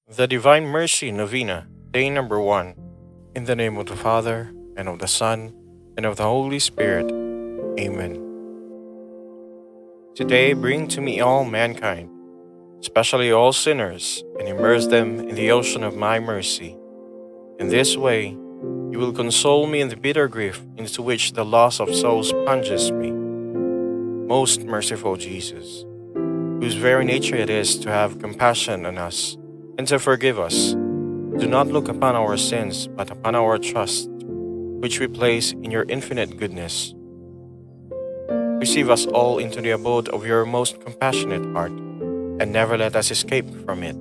The Divine Mercy Novena, Day number 1. In the name of the Father, and of the Son, and of the Holy Spirit. Amen. Today bring to me all mankind, especially all sinners, and immerse them in the ocean of my mercy. In this way, you will console me in the bitter grief into which the loss of souls plunges me. Most merciful Jesus, whose very nature it is to have compassion on us, and to forgive us, do not look upon our sins, but upon our trust, which we place in your infinite goodness. Receive us all into the abode of your most compassionate heart, and never let us escape from it.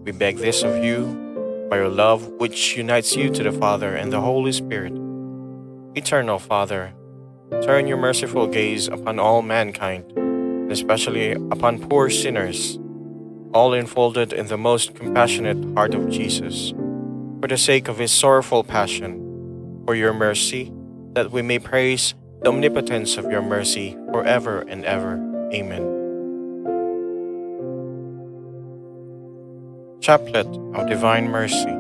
We beg this of you, by your love which unites you to the Father and the Holy Spirit. Eternal Father, turn your merciful gaze upon all mankind, and especially upon poor sinners, all enfolded in the most compassionate heart of Jesus, for the sake of his sorrowful passion, for your mercy, that we may praise the omnipotence of your mercy forever and ever. Amen. Chaplet of Divine Mercy.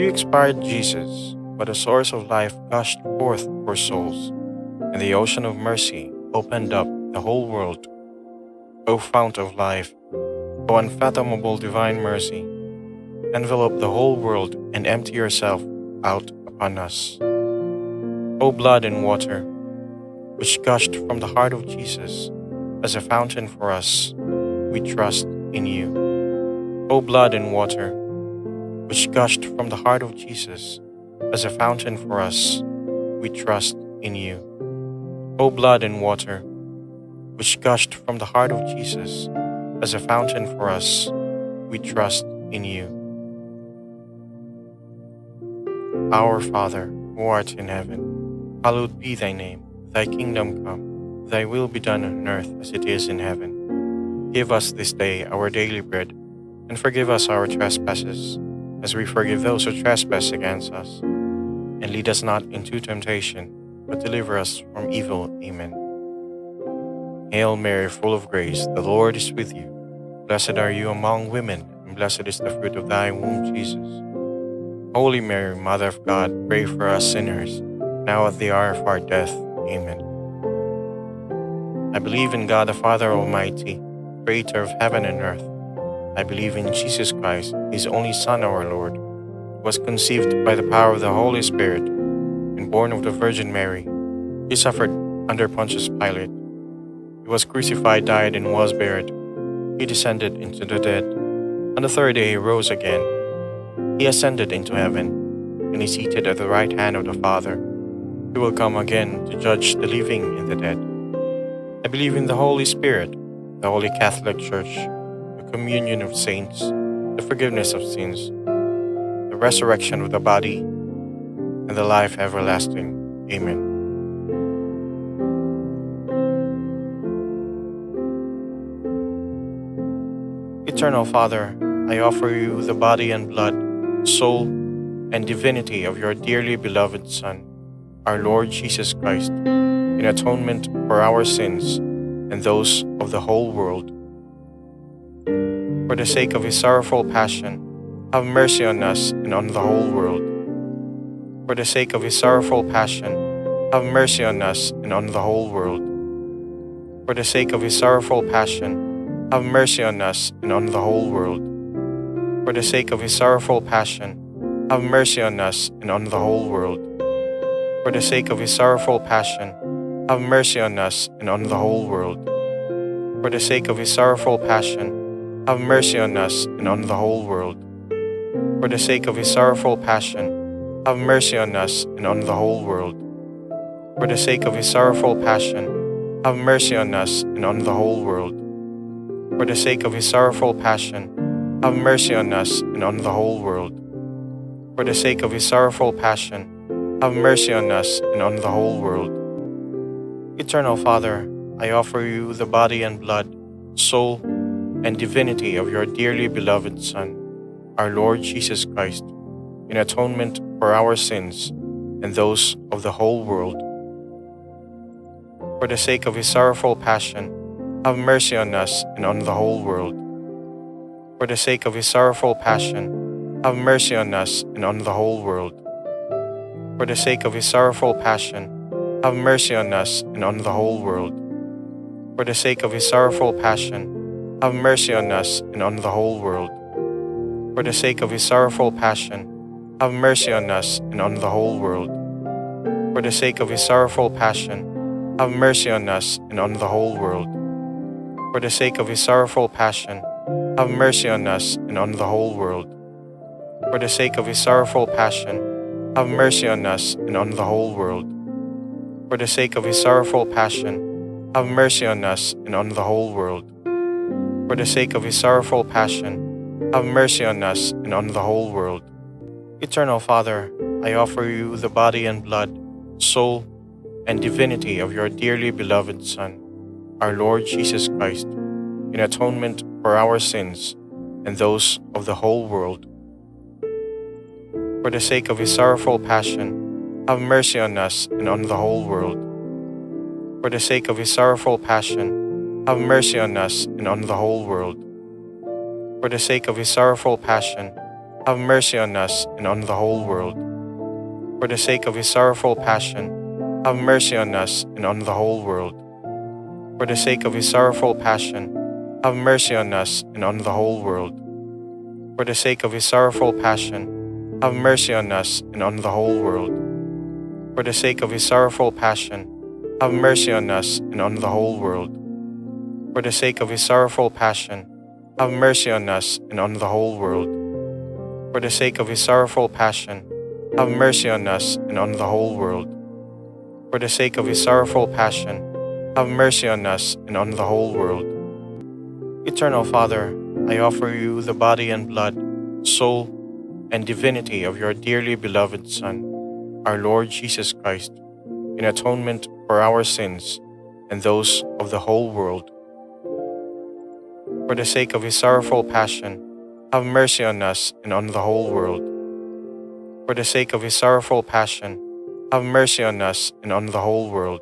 You expired, Jesus, but the source of life gushed forth for souls, and the ocean of mercy opened up the whole world. O fount of life, O unfathomable divine mercy, envelope the whole world and empty yourself out upon us. O blood and water, which gushed from the heart of Jesus as a fountain for us, we trust in you. O blood and water, which gushed from the heart of Jesus as a fountain for us, we trust in you. O blood and water, which gushed from the heart of Jesus as a fountain for us, we trust in you. Our Father, who art in heaven, hallowed be thy name. Thy kingdom come, thy will be done on earth as it is in heaven. Give us this day our daily bread, and forgive us our trespasses, as we forgive those who trespass against us. And lead us not into temptation, but deliver us from evil. Amen. Hail Mary, full of grace, the Lord is with you. Blessed are you among women, and blessed is the fruit of thy womb, Jesus. Holy Mary, Mother of God, pray for us sinners, now at the hour of our death. Amen. I believe in God the Father Almighty, creator of heaven and earth. I believe in Jesus Christ, his only Son, our Lord, who was conceived by the power of the Holy Spirit, and born of the Virgin Mary. He suffered under Pontius Pilate. He was crucified, died, and was buried. He descended into the dead. On the third day he rose again. He ascended into heaven, and is seated at the right hand of the Father. He will come again to judge the living and the dead. I believe in the Holy Spirit, the Holy Catholic Church, the communion of saints, the forgiveness of sins, the resurrection of the body, and the life everlasting. Amen. Eternal Father, I offer you the body and blood, soul, and divinity of your dearly beloved Son, our Lord Jesus Christ, in atonement for our sins and those of the whole world. For the sake of his sorrowful passion, have mercy on us and on the whole world. For the sake of his sorrowful passion, have mercy on us and on the whole world. For the sake of his sorrowful passion, have mercy on us and on the whole world. For the sake of his sorrowful passion, have mercy on us and on the whole world. For the sake of his sorrowful passion, have mercy on us and on the whole world. For the sake of his sorrowful passion, have mercy on us and on the whole world. For the sake of his sorrowful passion, have mercy on us and on the whole world. For the sake of his sorrowful passion, have mercy on us and on the whole world. For the sake of his sorrowful passion, have mercy on us and on the whole world. For the sake of his sorrowful passion, have mercy on us and on the whole world. Eternal Father, I offer you the body and blood, soul, and divinity of your dearly beloved Son, our Lord Jesus Christ, in atonement for our sins and those of the whole world. For the sake of his sorrowful passion, have mercy on us and on the whole world. For the sake of his sorrowful passion, have mercy on us and on the whole world. For the sake of his sorrowful passion, have mercy on us and on the whole world. For the sake of his sorrowful passion, have mercy on us and on the whole world. For the sake of his sorrowful passion, have mercy on us and on the whole world. For the sake of his sorrowful passion, have mercy on us and on the whole world. For the sake of his sorrowful passion, have mercy on us and on the whole world. For the sake of his sorrowful passion, have mercy on us and on the whole world. For the sake of his sorrowful passion, have mercy on us and on the whole world. For the sake of his sorrowful passion, have mercy on us and on the whole world. Eternal Father, I offer you the body and blood, soul, and divinity of your dearly beloved Son, our Lord Jesus Christ, in atonement for our sins and those of the whole world. For the sake of his sorrowful passion, have mercy on us and on the whole world. For the sake of his sorrowful passion, have mercy on us and on the whole world. For the sake of his sorrowful passion, have mercy on us and on the whole world. For the sake of his sorrowful passion, have mercy on us and on the whole world. For the sake of his sorrowful passion, have mercy on us and on the whole world. For the sake of his sorrowful passion, have mercy on us and on the whole world. For the sake of his sorrowful passion, have mercy on us and on the whole world. For the sake of his sorrowful passion, have mercy on us and on the whole world. For the sake of his sorrowful passion, have mercy on us and on the whole world. For the sake of his sorrowful passion, have mercy on us and on the whole world. Eternal Father, I offer you the body and blood, soul, and divinity of your dearly beloved Son, our Lord Jesus Christ, in atonement for our sins and those of the whole world. For the sake of his sorrowful passion, have mercy on us and on the whole world. For the sake of his sorrowful passion, have mercy on us and on the whole world.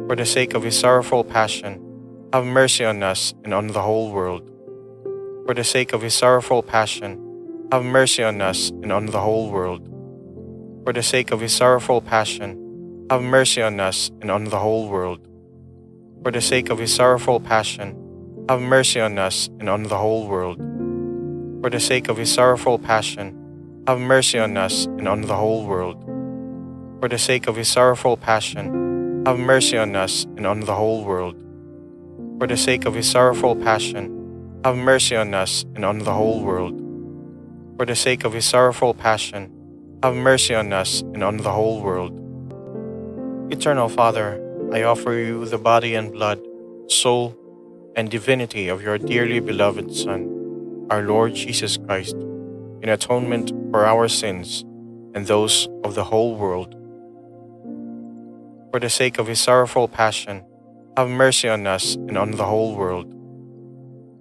For the sake of his sorrowful passion, have mercy on us and on the whole world. For the sake of his sorrowful passion, have mercy on us and on the whole world. For the sake of his sorrowful passion, have mercy on us and on the whole world. For the sake of his sorrowful passion, have mercy on us and on the whole world. For the sake of his sorrowful passion, have mercy on us and on the whole world. For the sake of his sorrowful passion, have mercy on us and on the whole world. For the sake of his sorrowful passion, have mercy on us and on the whole world. For the sake of his sorrowful passion, have mercy on us and on the whole world. Eternal Father, I offer you the body and blood, soul, and divinity of your dearly beloved Son, our Lord Jesus Christ, in atonement for our sins and those of the whole world. For the sake of his sorrowful passion, have mercy on us and on the whole world.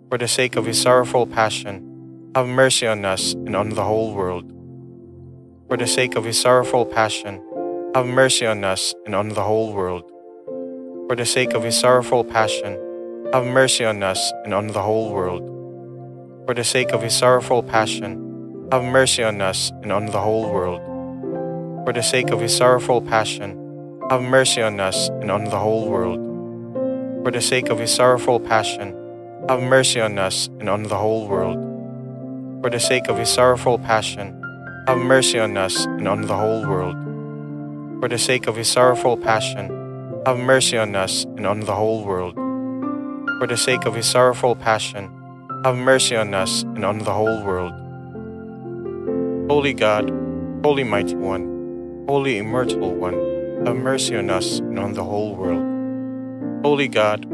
For the sake of his sorrowful passion, have mercy on us and on the whole world. For the sake of his sorrowful passion, have mercy on us and on the whole world. For the sake of his sorrowful passion, have mercy on us and on the whole world. For the sake of his sorrowful passion, have mercy on us and on the whole world. For the sake of his sorrowful passion, have mercy on us and on the whole world. For the sake of his sorrowful passion, have mercy on us and on the whole world. For the sake of his sorrowful passion, have mercy on us and on the whole world. For the sake of his sorrowful passion, have mercy on us and on the whole world. For the sake of his sorrowful passion, have mercy on us and on the whole world. Holy God, Holy Mighty One, Holy Immortal One, have mercy on us and on the whole world. Holy God,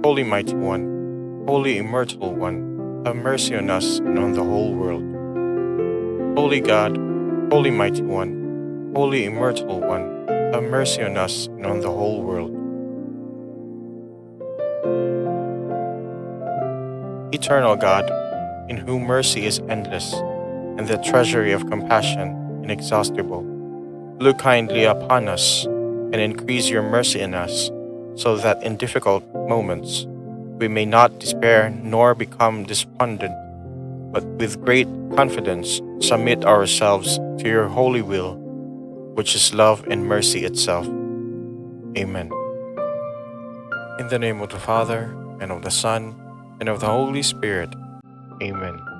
Holy Mighty One, Holy Immortal One, have mercy on us and on the whole world. Holy God, Holy Mighty One, Holy Immortal One, have mercy on us and on the whole world. Eternal God, in whom mercy is endless, and the treasury of compassion inexhaustible, look kindly upon us and increase your mercy in us, so that in difficult moments we may not despair nor become despondent, but with great confidence submit ourselves to your holy will, which is love and mercy itself. Amen. In the name of the Father, and of the Son, and of the Holy Spirit. Amen.